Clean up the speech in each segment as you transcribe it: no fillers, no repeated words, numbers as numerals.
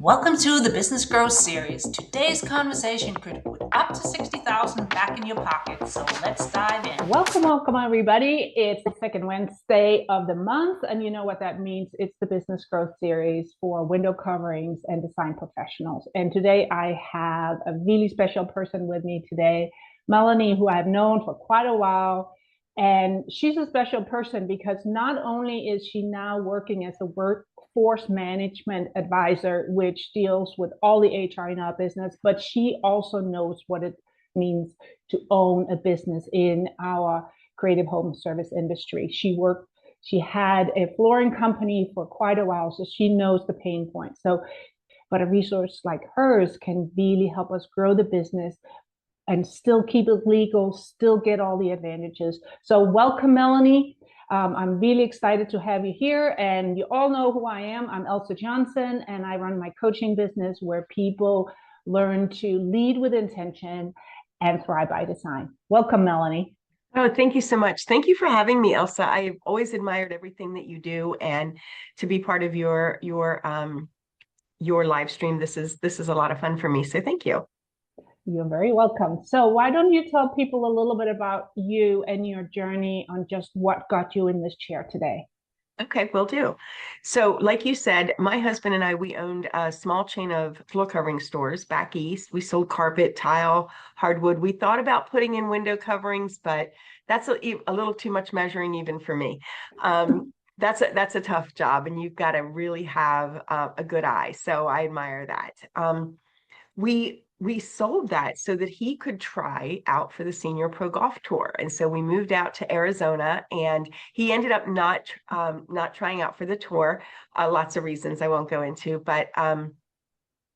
Welcome to the Business Growth Series. Today's conversation could put up to 60,000 back in your pocket. So let's dive in. Welcome, everybody. It's the second Wednesday of the month, and you know what that means. It's the Business Growth Series for window coverings and design professionals. And today I have a really special person with me today, Melanie, who I've known for quite a while. And she's a special person because not only is she now working as a workforce management advisor, which deals with all the HR in our business, but she also knows what it means to own a business in our creative home service industry. She had a flooring company for quite a while, so she knows the pain points. But a resource like hers can really help us grow the business and still keep it legal, still get all the advantages. So welcome, Melanie. I'm really excited to have you here. And you all know who I am. I'm Elsa Johnson, and I run my coaching business where people learn to lead with intention and thrive by design. Welcome, Melanie. Oh, thank you so much. Thank you for having me, Elsa. I've always admired everything that you do, and to be part of your live stream, this is a lot of fun for me. So thank you. You're very welcome. So why don't you tell people a little bit about you and your journey on just what got you in this chair today? Okay, will do. So like you said, my husband and I, we owned a small chain of floor covering stores back east. We sold carpet, tile, hardwood. We thought about putting in window coverings, but that's a little too much measuring even for me. That's a tough job, and you've got to really have a good eye. So I admire that. We sold that so that he could try out for the Senior Pro Golf Tour. And so we moved out to Arizona, and he ended up not trying out for the tour. Lots of reasons I won't go into, but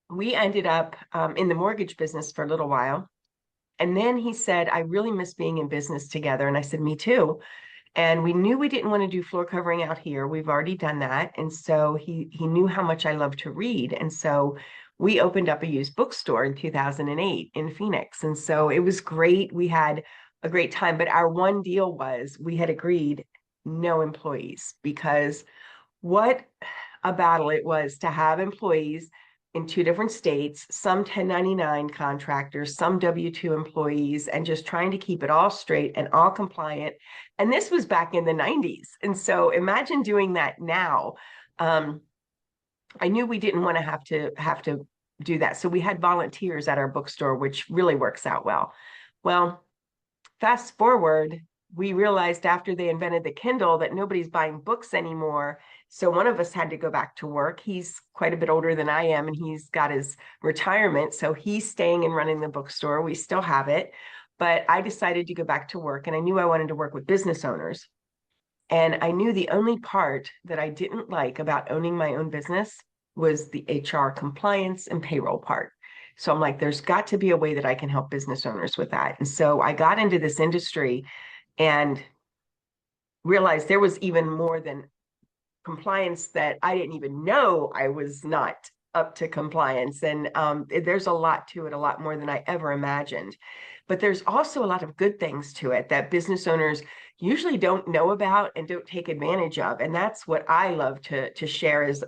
we ended up in the mortgage business for a little while. And then he said, I really miss being in business together. And I said, me too. And we knew we didn't want to do floor covering out here. We've already done that. And so he knew how much I love to read. And so we opened up a used bookstore in 2008 in Phoenix. And so it was great. We had a great time. But our one deal was we had agreed no employees, because what a battle it was to have employees in two different states, some 1099 contractors, some W-2 employees, and just trying to keep it all straight and all compliant. And this was back in the 90s. And so imagine doing that now. I knew we didn't want to have to do that. So we had volunteers at our bookstore, which really works out well. Well, fast forward, we realized after they invented the Kindle that nobody's buying books anymore. So one of us had to go back to work. He's quite a bit older than I am, and he's got his retirement. So he's staying and running the bookstore. We still have it. But I decided to go back to work, and I knew I wanted to work with business owners. And I knew the only part that I didn't like about owning my own business was the HR compliance and payroll part. So I'm like, there's got to be a way that I can help business owners with that. And so I got into this industry and realized there was even more than compliance that I didn't even know I was not up to compliance. And there's a lot to it, a lot more than I ever imagined. But there's also a lot of good things to it that business owners usually don't know about and don't take advantage of. And that's what I love to share is,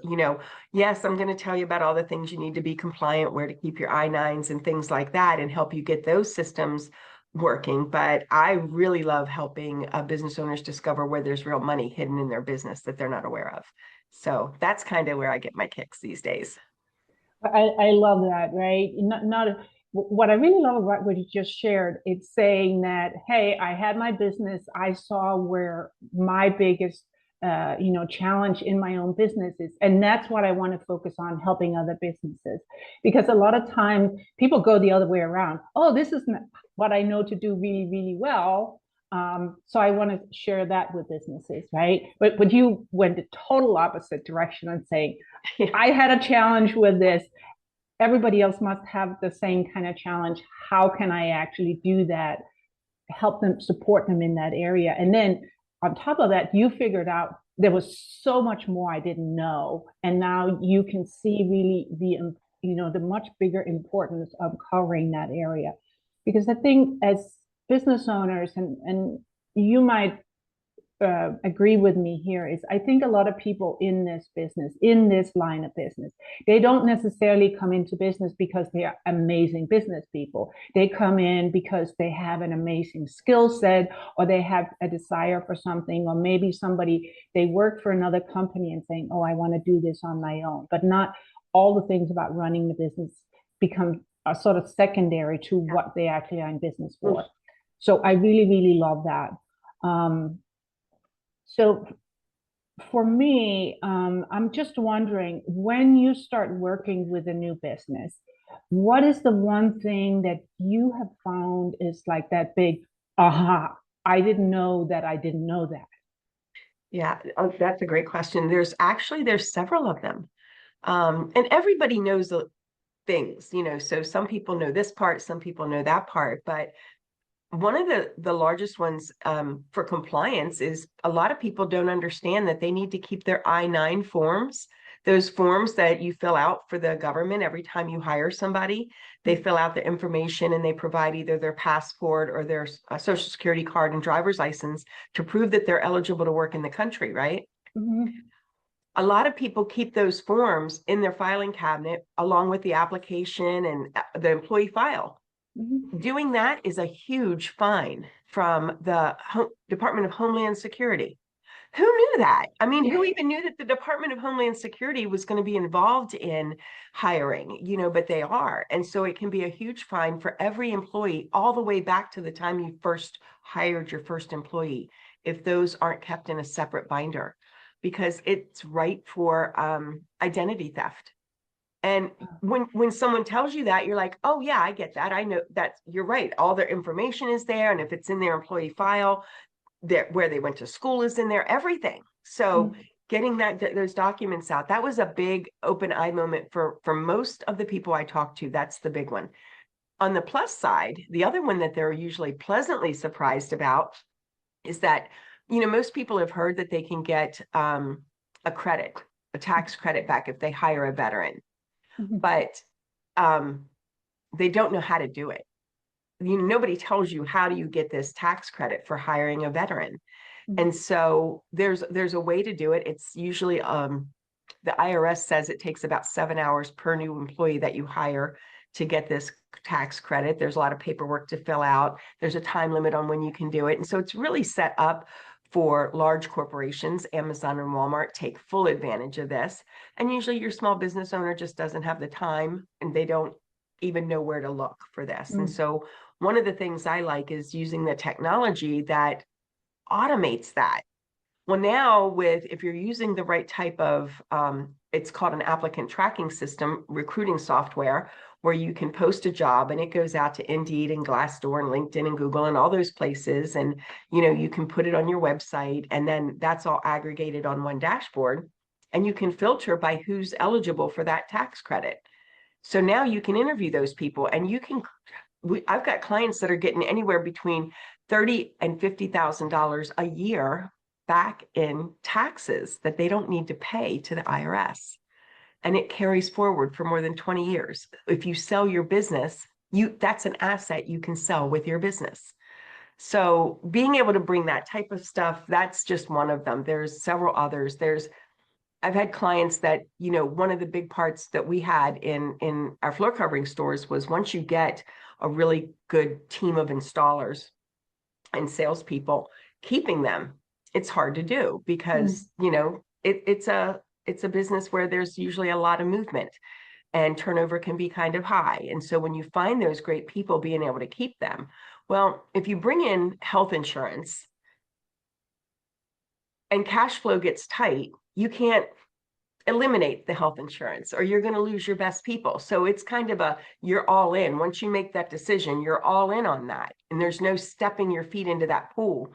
yes, I'm going to tell you about all the things you need to be compliant, where to keep your I-9s and things like that, and help you get those systems working. But I really love helping business owners discover where there's real money hidden in their business that they're not aware of. So that's kind of where I get my kicks these days. I love that, right? Not what I really love about what you just shared. It's saying that, hey, I had my business. I saw where my biggest, challenge in my own business is, and that's what I want to focus on, helping other businesses. Because a lot of times people go the other way around. Oh, this is what I know to do really, really well. So I want to share that with businesses, right? But you went the total opposite direction and saying, I had a challenge with this. Everybody else must have the same kind of challenge. How can I actually do that? Help them, support them in that area. And then on top of that, you figured out there was so much more I didn't know. And now you can see really the much bigger importance of covering that area. Because I think as business owners, and you might agree with me here is I think a lot of people in this business, in this line of business, they don't necessarily come into business because they are amazing business people. They come in because they have an amazing skill set, or they have a desire for something, or maybe somebody, they work for another company and saying, oh, I want to do this on my own. But not all the things about running the business become a sort of secondary to what they actually are in business for. So I really, really love that. So for me, I'm just wondering, when you start working with a new business, what is the one thing that you have found is like that big aha? I didn't know that I didn't know that. Yeah, that's a great question. There's several of them. And everybody knows the things, so some people know this part, some people know that part, but one of the largest ones for compliance is a lot of people don't understand that they need to keep their I-9 forms, those forms that you fill out for the government every time you hire somebody. They fill out the information and they provide either their passport or their social security card and driver's license to prove that they're eligible to work in the country, right? Mm-hmm. A lot of people keep those forms in their filing cabinet along with the application and the employee file. Mm-hmm. Doing that is a huge fine from the Department of Homeland Security. Who knew that? I mean, who even knew that the Department of Homeland Security was going to be involved in hiring, but they are. And so it can be a huge fine for every employee all the way back to the time you first hired your first employee, if those aren't kept in a separate binder, because it's ripe for identity theft. And when someone tells you that, you're like, oh yeah, I get that. I know that you're right. All their information is there. And if it's in their employee file, where they went to school is in there, everything. So getting those documents out, that was a big open eye moment for most of the people I talked to. That's the big one. On the plus side, the other one that they're usually pleasantly surprised about is that, most people have heard that they can get a tax credit back if they hire a veteran, but they don't know how to do it. Nobody tells you, how do you get this tax credit for hiring a veteran? And so there's a way to do it. It's usually the IRS says it takes about 7 hours per new employee that you hire to get this tax credit. There's a lot of paperwork to fill out. There's a time limit on when you can do it. And so it's really set up for large corporations. Amazon and Walmart take full advantage of this. And usually your small business owner just doesn't have the time and they don't even know where to look for this. And so one of the things I like is using the technology that automates that. Well, now if you're using the right type of, it's called an applicant tracking system, recruiting software, where you can post a job and it goes out to Indeed and Glassdoor and LinkedIn and Google and all those places. And, you can put it on your website and then that's all aggregated on one dashboard. And you can filter by who's eligible for that tax credit. So now you can interview those people and I've got clients that are getting anywhere between $30,000 and $50,000 a year back in taxes that they don't need to pay to the IRS. And it carries forward for more than 20 years. If you sell your business, that's an asset you can sell with your business. So being able to bring that type of stuff, that's just one of them. There's several others. I've had clients that, one of the big parts that we had in our floor covering stores was once you get a really good team of installers and salespeople, keeping them, it's hard to do because, it's a business where there's usually a lot of movement and turnover can be kind of high. And so when you find those great people, being able to keep them, well, if you bring in health insurance and cash flow gets tight, you can't eliminate the health insurance or you're going to lose your best people. So it's kind of you're all in. Once you make that decision, you're all in on that. And there's no stepping your feet into that pool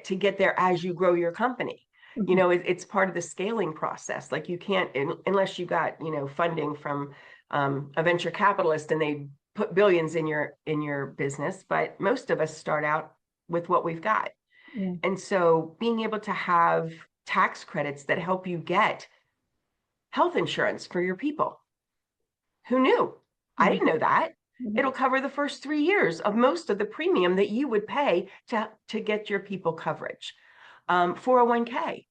to get there as you grow your company. It's part of the scaling process. Like you can't, unless you got, funding from a venture capitalist and they put billions in your business. But most of us start out with what we've got. Yeah. And so being able to have tax credits that help you get health insurance for your people. Who knew? I didn't know that. It'll cover the first 3 years of most of the premium that you would pay to get your people coverage. 401k.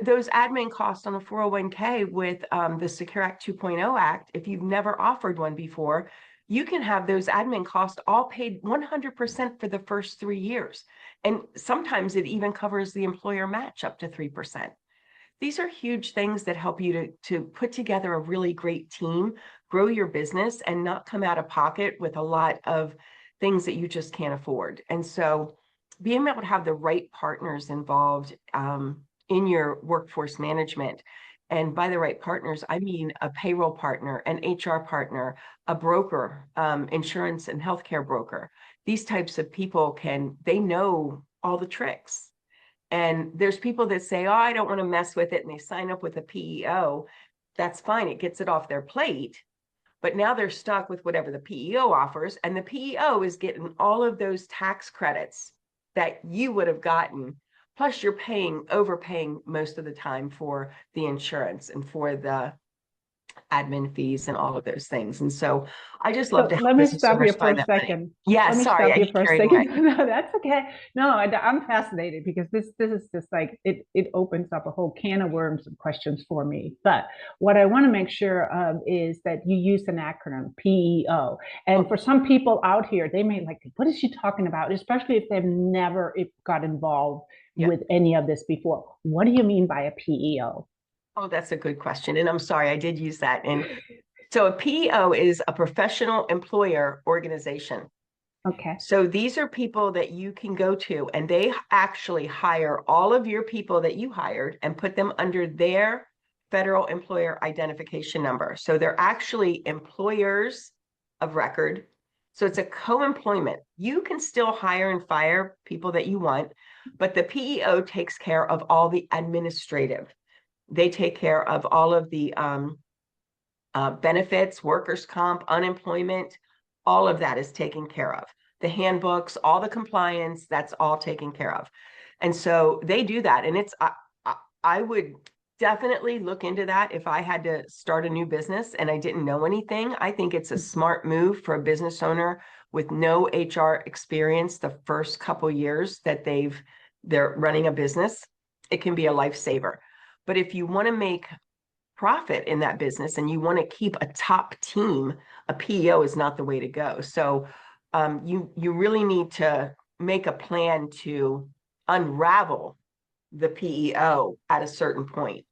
Those admin costs on a 401k with the Secure Act 2.0 Act, if you've never offered one before, you can have those admin costs all paid 100% for the first 3 years. And sometimes it even covers the employer match up to 3%. These are huge things that help you to put together a really great team, grow your business, and not come out of pocket with a lot of things that you just can't afford. And so being able to have the right partners involved in your workforce management, and by the right partners, I mean a payroll partner, an HR partner, a broker, insurance and healthcare broker. These types of people they know all the tricks. And there's people that say, oh, I don't want to mess with it, and they sign up with a PEO. That's fine. It gets it off their plate. But now they're stuck with whatever the PEO offers. And the PEO is getting all of those tax credits that you would have gotten. Plus, you're overpaying most of the time for the insurance and for the admin fees and all of those things. And so I just love So to help let me business stop you owners for find a that money. second. Yeah, Let me sorry, stop I you get for a carried away. second. No, that's okay. No, I'm fascinated because this is just like it opens up a whole can of worms of questions for me. But what I want to make sure of is that you use an acronym PEO. And for some people out here, they may like, what is she talking about? Especially if they've never got involved Yeah. with any of this before. What do you mean by a PEO? Oh, that's a good question. And I'm sorry, I did use that. And so a PEO is a professional employer organization. Okay. So these are people that you can go to, and they actually hire all of your people that you hired and put them under their federal employer identification number. So they're actually employers of record. So it's a co-employment. You can still hire and fire people that you want, but the PEO takes care of all the administrative. They take care of all of the benefits, workers' comp, unemployment, all of that is taken care of. The handbooks, all the compliance, that's all taken care of. And so they do that. And I would definitely look into that if I had to start a new business and I didn't know anything. I think it's a smart move for a business owner with no HR experience the first couple years that they're running a business. It can be a lifesaver. But if you want to make profit in that business and you want to keep a top team, a PEO is not the way to go. So you really need to make a plan to unravel the PEO at a certain point.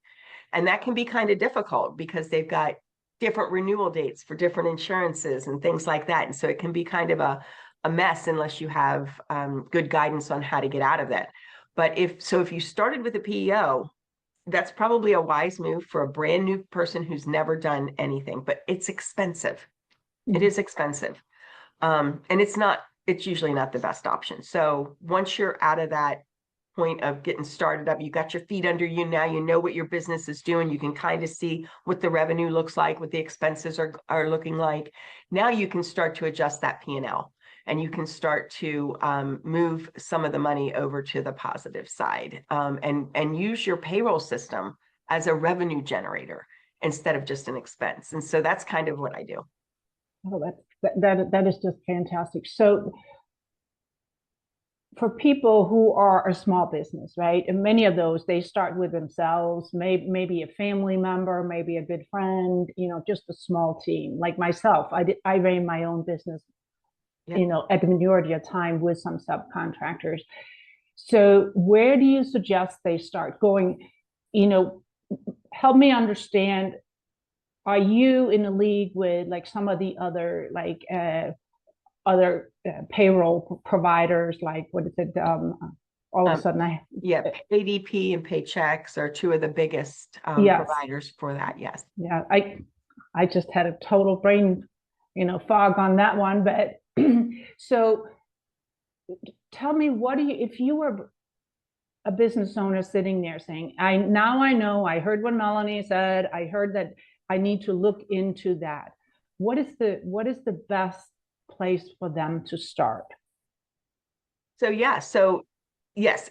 And that can be kind of difficult because they've got different renewal dates for different insurances and things like that. And so it can be kind of a mess unless you have good guidance on how to get out of that. But if you started with a PEO, that's probably a wise move for a brand new person who's never done anything, but it's expensive. It is expensive. And it's usually not the best option. So once you're out of that point of getting started up, you got your feet under you now, you know what your business is doing. You can kind of see what the revenue looks like, what the expenses are looking like. Now you can start to adjust that P&L. And you can start to move some of the money over to the positive side and use your payroll system as a revenue generator instead of just an expense. And so that's kind of what I do. Oh, that is just fantastic. So for people who are a small business, right? And many of those, they start with themselves, maybe a family member, maybe a good friend, just a small team. Like myself, I ran my own business, at the majority of time with some subcontractors. So where do you suggest they start going? Help me understand, are you in a league with like some of the other payroll providers, like what is it? All of a sudden ADP and Paychex are two of the biggest yes. providers for that. Yes. Yeah, I just had a total brain, fog on that one. But so tell me, if you were a business owner sitting there saying, I know, I heard what Melanie said, I heard that I need to look into that. What is the best place for them to start? So yes,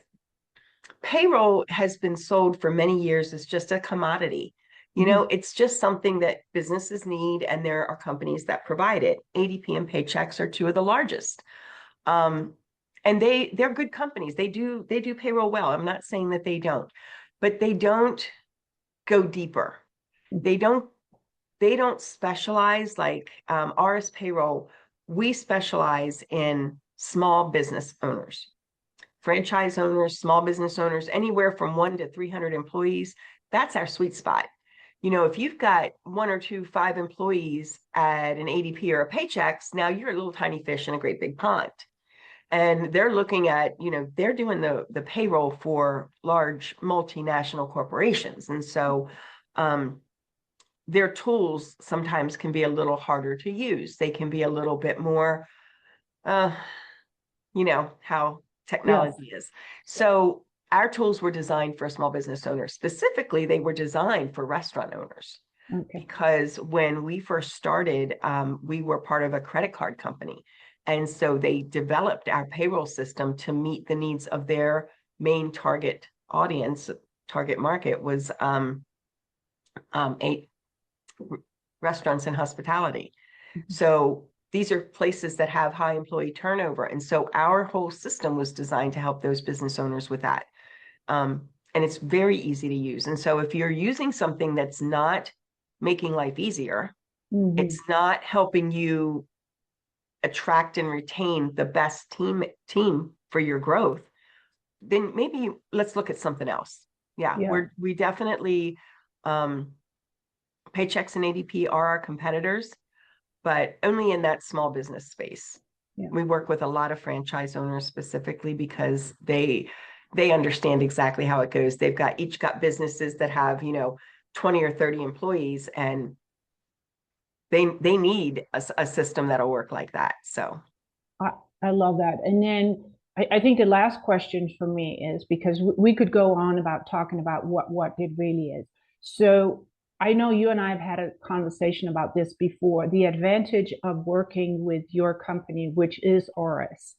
payroll has been sold for many years as just a commodity. It's just something that businesses need, and there are companies that provide it. ADP and Paychex are two of the largest. And they're good companies. They do payroll well. I'm not saying that they don't, but they don't go deeper. They don't specialize like RS Payroll. We specialize in small business owners, franchise owners, small business owners, anywhere from 1 to 300 employees. That's our sweet spot. You know, if you've got 1 or 2, 5 employees at an ADP or a Paychex, now you're a little tiny fish in a great big pond. And they're looking at, you know, they're doing the payroll for large multinational corporations. And so their tools sometimes can be a little harder to use. They can be a little bit more, you know, how technology is. So our tools were designed for small business owners. Specifically, they were designed for restaurant owners. Okay. Because when we first started, we were part of a credit card company. And so they developed our payroll system to meet the needs of their main target audience. Target market was restaurants and hospitality. So these are places that have high employee turnover. And so our whole system was designed to help those business owners with that. And it's very easy to use. And so if you're using something that's not making life easier, it's not helping you attract and retain the best team for your growth, then maybe let's look at something else. Yeah. We definitely, Paychex and ADP are our competitors, but only in that small business space. Yeah. We work with a lot of franchise owners specifically because they understand exactly how it goes. They've each got businesses that have, you know, 20 or 30 employees, and they need a system that'll work like that. So I love that. And then I think the last question for me is, because we could go on about talking about what it really is. So I know you and I have had a conversation about this before, the advantage of working with your company, which is Oris.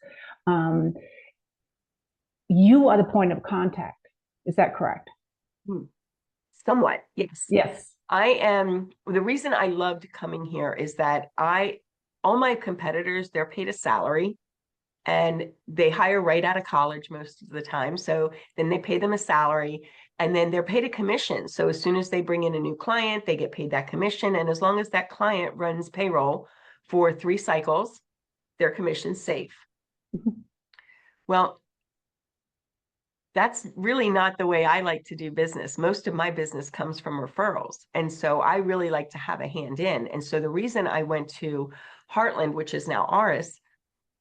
You are the point of contact. Is that correct? Somewhat, yes. Yes. I am. The reason I loved coming here is that all my competitors, they're paid a salary and they hire right out of college most of the time. So then they pay them a salary and then they're paid a commission. So as soon as they bring in a new client, they get paid that commission. And as long as that client runs payroll for 3 cycles, their commission's safe. Well, that's really not the way I like to do business. Most of my business comes from referrals. And so I really like to have a hand in. And so the reason I went to Heartland, which is now Oris,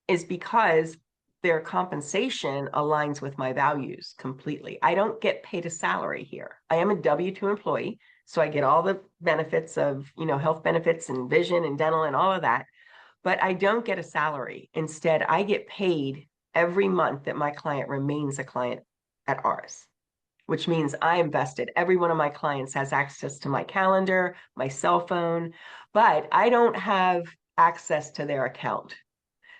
is because their compensation aligns with my values completely. I don't get paid a salary here. I am a W-2 employee, so I get all the benefits of, you know, health benefits and vision and dental and all of that, but I don't get a salary. Instead, I get paid every month that my client remains a client at Oris, which means I invested. Every one of my clients has access to my calendar, my cell phone, but I don't have access to their account.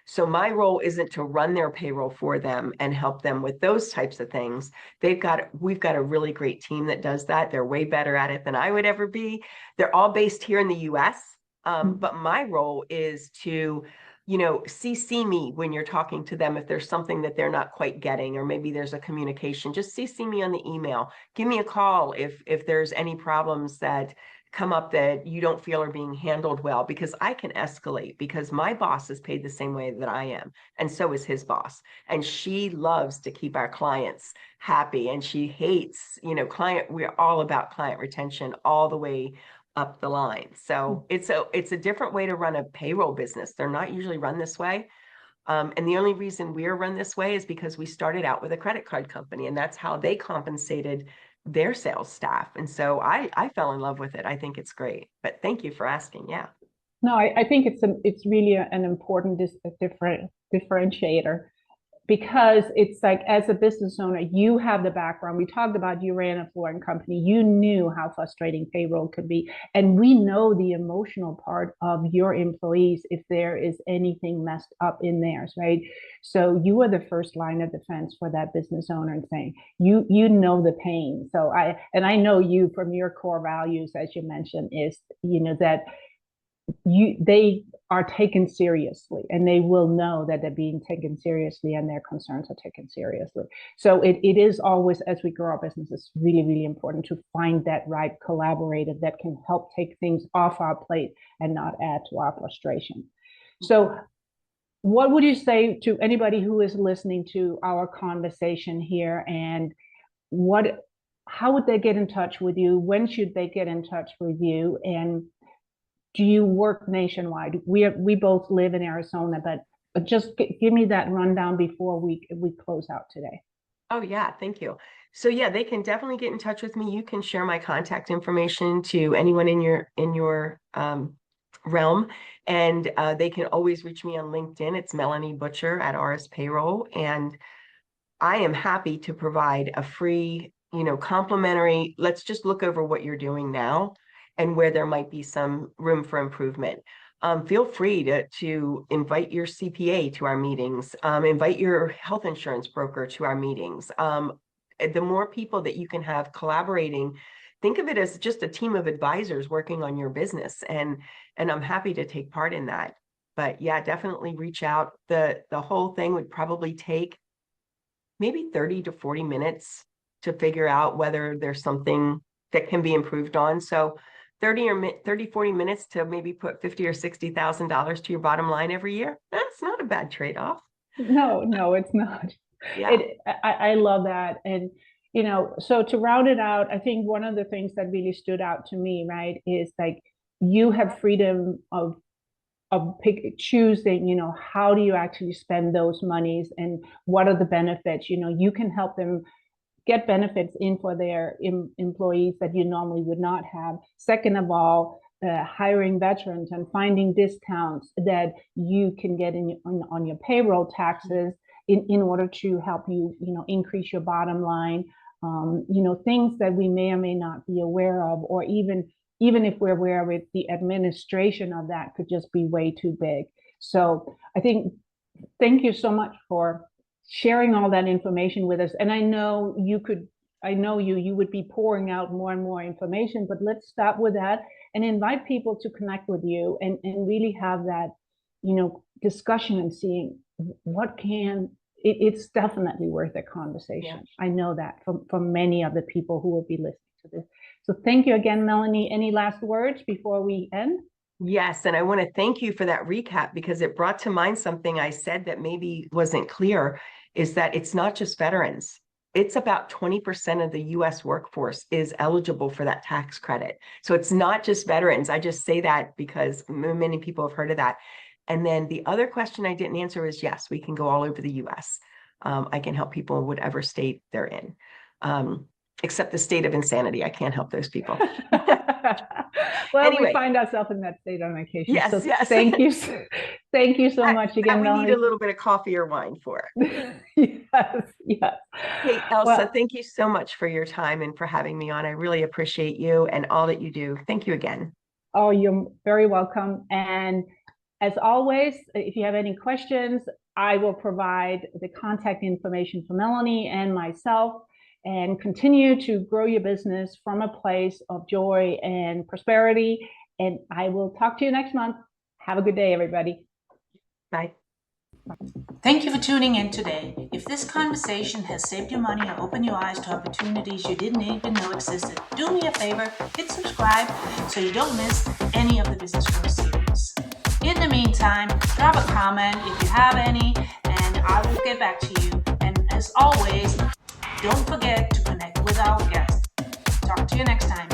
So my role isn't to run their payroll for them and help them with those types of things. We've got a really great team that does that. They're way better at it than I would ever be. They're all based here in the US. But my role is to, you know, CC me when you're talking to them. If there's something that they're not quite getting, or maybe there's a communication, just CC me on the email. Give me a call if there's any problems that come up that you don't feel are being handled well, because I can escalate, because my boss is paid the same way that I am. And so is his boss. And she loves to keep our clients happy. And she hates, you know, we're all about client retention all the way up the line. So it's a different way to run a payroll business. They're not usually run this way. And the only reason we're run this way is because we started out with a credit card company, and that's how they compensated their sales staff. And so I fell in love with it. I think it's great. But thank you for asking. Yeah. No, I think it's really an important differentiator, because it's like, as a business owner, you have the background. We talked about, you ran a flooring company. You knew how frustrating payroll could be. And we know the emotional part of your employees if there is anything messed up in theirs, right? So you are the first line of defense for that business owner, and saying, you know the pain. So I know you from your core values, as you mentioned, is, you know, that they are taken seriously, and they will know that they're being taken seriously and their concerns are taken seriously. So it is always, as we grow our business, it's really, really important to find that right collaborator that can help take things off our plate and not add to our frustration. So what would you say to anybody who is listening to our conversation here, and how would they get in touch with you? When should they get in touch with you? And do you work nationwide? We both live in Arizona, but just give me that rundown before we close out today. Oh yeah, thank you. So yeah, they can definitely get in touch with me. You can share my contact information to anyone in your realm, and they can always reach me on LinkedIn. It's Melanie Butcher at RS Payroll, and I am happy to provide a free, complimentary. Let's just look over what you're doing now and where there might be some room for improvement. Feel free to invite your CPA to our meetings, invite your health insurance broker to our meetings. The more people that you can have collaborating, think of it as just a team of advisors working on your business. And I'm happy to take part in that. But yeah, definitely reach out. The whole thing would probably take maybe 30 to 40 minutes to figure out whether there's something that can be improved on. So 40 minutes to maybe put $50,000 or $60,000 to your bottom line every year. That's not a bad trade-off. No, it's not. Yeah. I love that. And, so to round it out, I think one of the things that really stood out to me, right, is like you have freedom of choosing, how do you actually spend those monies and what are the benefits? You can help them get benefits in for their employees that you normally would not have. Second of all, hiring veterans and finding discounts that you can get on your payroll taxes in order to help you, increase your bottom line. Things that we may or may not be aware of, or even if we're aware of it, the administration of that could just be way too big. So I think, thank you so much for sharing all that information with us. And I know you would be pouring out more and more information, but let's start with that and invite people to connect with you and really have that, discussion and seeing it's definitely worth a conversation. Yeah. I know that from many of the people who will be listening to this. So thank you again, Melanie. Any last words before we end? Yes, and I want to thank you for that recap, because it brought to mind something I said that maybe wasn't clear, is that it's not just veterans. It's about 20% of the US workforce is eligible for that tax credit. So it's not just veterans. I just say that because many people have heard of that. And then the other question I didn't answer is, yes, we can go all over the US. I can help people in whatever state they're in. Except the state of insanity. I can't help those people. Well, anyway, we find ourselves in that state on occasion. Yes, so yes. Thank you so much again, we Melanie. need a little bit of coffee or wine for it. Yes. Hey, Elsa, thank you so much for your time and for having me on. I really appreciate you and all that you do. Thank you again. Oh, you're very welcome. And as always, if you have any questions, I will provide the contact information for Melanie and myself, and continue to grow your business from a place of joy and prosperity. And I will talk to you next month. Have a good day, everybody. Bye. Thank you for tuning in today. If this conversation has saved you money or opened your eyes to opportunities you didn't even know existed, do me a favor, hit subscribe so you don't miss any of the Business Growth series. In the meantime, drop a comment if you have any, and I will get back to you. And as always, don't forget to connect with our guests. Talk to you next time.